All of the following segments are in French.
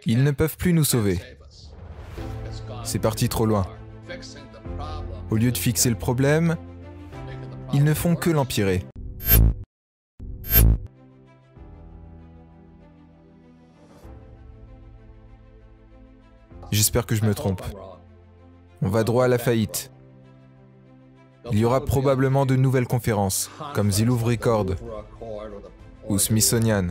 Ils ne peuvent plus nous sauver. C'est parti trop loin. Au lieu de fixer le problème, ils ne font que l'empirer. J'espère que je me trompe. On va droit à la faillite. Il y aura probablement de nouvelles conférences, comme The Louvre Record ou Smithsonian.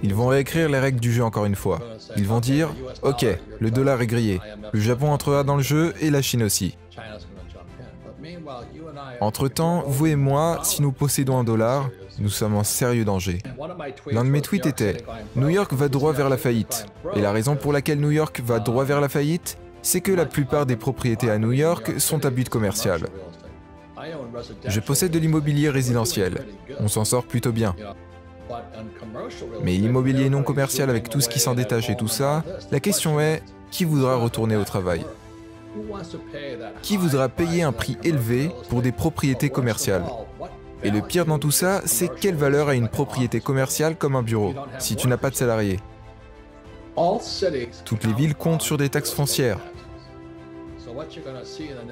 Ils vont réécrire les règles du jeu encore une fois. Ils vont dire « Ok, le dollar est grillé. Le Japon entrera dans le jeu et la Chine aussi. » Entre-temps, vous et moi, si nous possédons un dollar, nous sommes en sérieux danger. L'un de mes tweets était « New York va droit vers la faillite. » Et la raison pour laquelle New York va droit vers la faillite, c'est que la plupart des propriétés à New York sont à but commercial. Je possède de l'immobilier résidentiel. On s'en sort plutôt bien. Mais l'immobilier non commercial avec tout ce qui s'en détache et tout ça, la question est, qui voudra retourner au travail? Qui voudra payer un prix élevé pour des propriétés commerciales? Et le pire dans tout ça, c'est quelle valeur a une propriété commerciale comme un bureau, si tu n'as pas de salariés? Toutes les villes comptent sur des taxes foncières.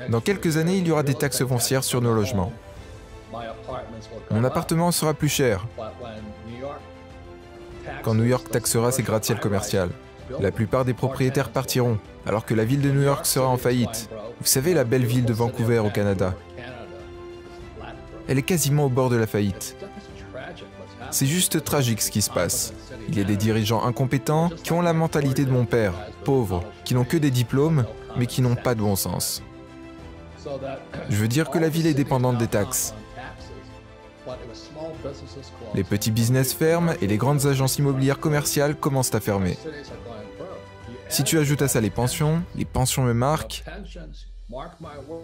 Dans quelques années, il y aura des taxes foncières sur nos logements. Mon appartement sera plus cher quand New York taxera ses gratte-ciel commerciales. La plupart des propriétaires partiront, alors que la ville de New York sera en faillite. Vous savez, la belle ville de Vancouver au Canada. Elle est quasiment au bord de la faillite. C'est juste tragique ce qui se passe. Il y a des dirigeants incompétents qui ont la mentalité de mon père, pauvres, qui n'ont que des diplômes, mais qui n'ont pas de bon sens. Je veux dire que la ville est dépendante des taxes. Les petits business ferment et les grandes agences immobilières commerciales commencent à fermer. Si tu ajoutes à ça les pensions me marquent.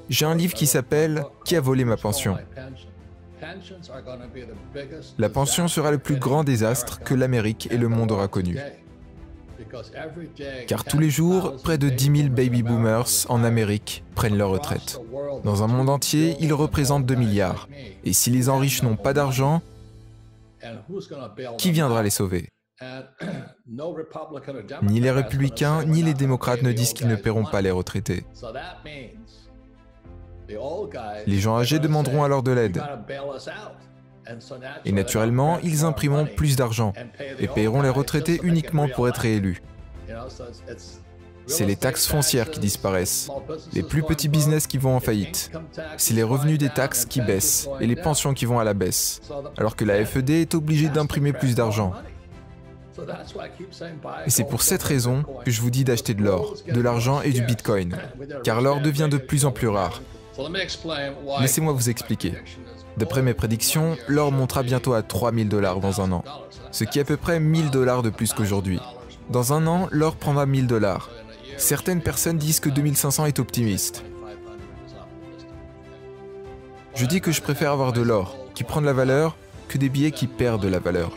J'ai un livre qui s'appelle « Qui a volé ma pension ?» La pension sera le plus grand désastre que l'Amérique et le monde aura connu. Car tous les jours, près de 10 000 baby boomers en Amérique prennent leur retraite. Dans un monde entier, ils représentent 2 milliards. Et si les enrichis n'ont pas d'argent, qui viendra les sauver? Ni les républicains, ni les démocrates ne disent qu'ils ne paieront pas les retraités. Les gens âgés demanderont alors de l'aide. Et naturellement, ils imprimeront plus d'argent et paieront les retraités uniquement pour être réélus. C'est les taxes foncières qui disparaissent, les plus petits business qui vont en faillite. C'est les revenus des taxes qui baissent et les pensions qui vont à la baisse, alors que la FED est obligée d'imprimer plus d'argent. Et c'est pour cette raison que je vous dis d'acheter de l'or, de l'argent et du Bitcoin, car l'or devient de plus en plus rare. Laissez-moi vous expliquer. D'après mes prédictions, l'or montera bientôt à 3 000 $ dans un an, ce qui est à peu près 1 000 $ de plus qu'aujourd'hui. Dans un an, l'or prendra 1 000 $. Certaines personnes disent que 2500 est optimiste. Je dis que je préfère avoir de l'or, qui prend de la valeur, que des billets qui perdent de la valeur.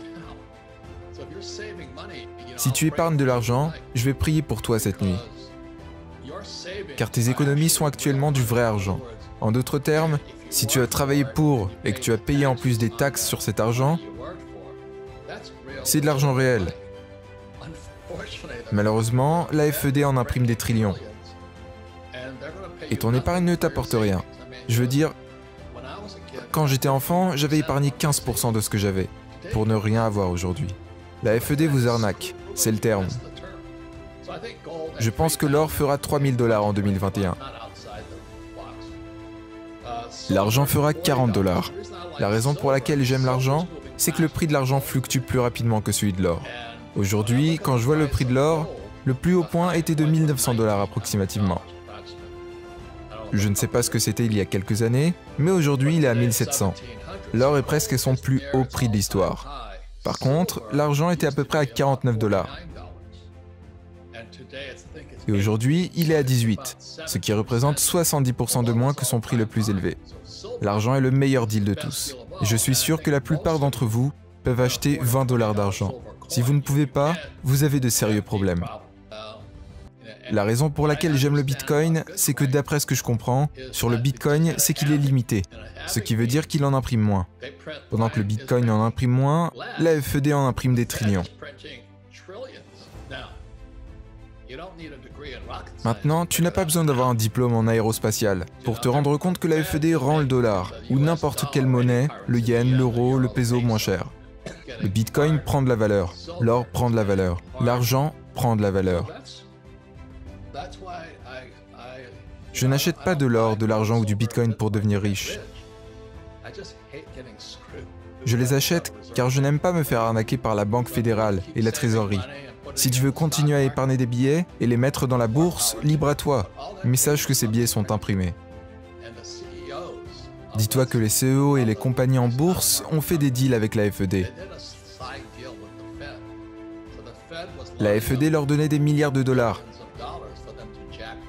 Si tu épargnes de l'argent, je vais prier pour toi cette nuit. Car tes économies sont actuellement du vrai argent. En d'autres termes, si tu as travaillé pour et que tu as payé en plus des taxes sur cet argent, c'est de l'argent réel. Malheureusement, la FED en imprime des trillions. Et ton épargne ne t'apporte rien. Je veux dire, quand j'étais enfant, j'avais épargné 15% de ce que j'avais, pour ne rien avoir aujourd'hui. La FED vous arnaque, c'est le terme. Je pense que l'or fera 3 000 $ en 2021. L'argent fera 40 $. La raison pour laquelle j'aime l'argent, c'est que le prix de l'argent fluctue plus rapidement que celui de l'or. Aujourd'hui, quand je vois le prix de l'or, le plus haut point était de 1 900 $ approximativement. Je ne sais pas ce que c'était il y a quelques années, mais aujourd'hui il est à 1 700. L'or est presque à son plus haut prix de l'histoire. Par contre, l'argent était à peu près à 49 $. Et aujourd'hui, il est à 18, ce qui représente 70% de moins que son prix le plus élevé. L'argent est le meilleur deal de tous. Et je suis sûr que la plupart d'entre vous peuvent acheter 20 $ d'argent. Si vous ne pouvez pas, vous avez de sérieux problèmes. La raison pour laquelle j'aime le Bitcoin, c'est que d'après ce que je comprends, sur le Bitcoin, c'est qu'il est limité, ce qui veut dire qu'il en imprime moins. Pendant que le Bitcoin en imprime moins, la FED en imprime des trillions. Maintenant, tu n'as pas besoin d'avoir un diplôme en aérospatial pour te rendre compte que la FED rend le dollar, ou n'importe quelle monnaie, le yen, l'euro, le peso moins cher. Le Bitcoin prend de la valeur, l'or prend de la valeur, l'argent prend de la valeur. Je n'achète pas de l'or, de l'argent ou du Bitcoin pour devenir riche. Je les achète car je n'aime pas me faire arnaquer par la Banque fédérale et la trésorerie. Si tu veux continuer à épargner des billets et les mettre dans la bourse, libre à toi, mais sache que ces billets sont imprimés. Dis-toi que les CEO et les compagnies en bourse ont fait des deals avec la FED. La FED leur donnait des milliards de dollars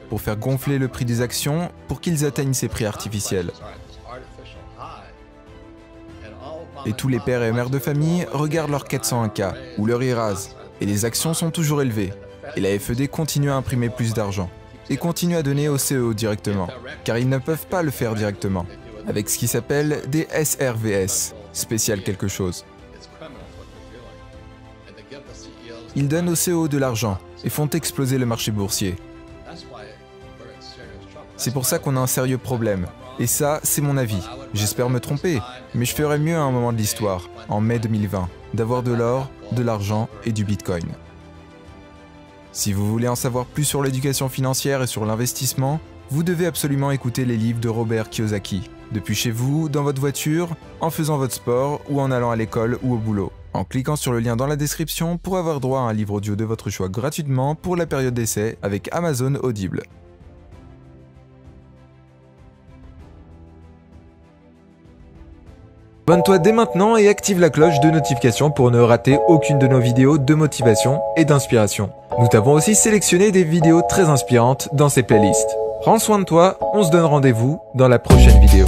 pour faire gonfler le prix des actions pour qu'ils atteignent ces prix artificiels. Et tous les pères et mères de famille regardent leur 401K ou leur IRAS, et les actions sont toujours élevées. Et la FED continue à imprimer plus d'argent, et continue à donner aux CEO directement, car ils ne peuvent pas le faire directement, avec ce qui s'appelle des SRVS, spécial quelque chose. Ils donnent aux CEO de l'argent et font exploser le marché boursier. C'est pour ça qu'on a un sérieux problème. Et ça, c'est mon avis. J'espère me tromper, mais je ferais mieux à un moment de l'histoire, en mai 2020, d'avoir de l'or, de l'argent et du Bitcoin. Si vous voulez en savoir plus sur l'éducation financière et sur l'investissement, vous devez absolument écouter les livres de Robert Kiyosaki, depuis chez vous, dans votre voiture, en faisant votre sport ou en allant à l'école ou au boulot. En cliquant sur le lien dans la description pour avoir droit à un livre audio de votre choix gratuitement pour la période d'essai avec Amazon Audible. Abonne-toi dès maintenant et active la cloche de notification pour ne rater aucune de nos vidéos de motivation et d'inspiration. Nous t'avons aussi sélectionné des vidéos très inspirantes dans ces playlists. Prends soin de toi, on se donne rendez-vous dans la prochaine vidéo.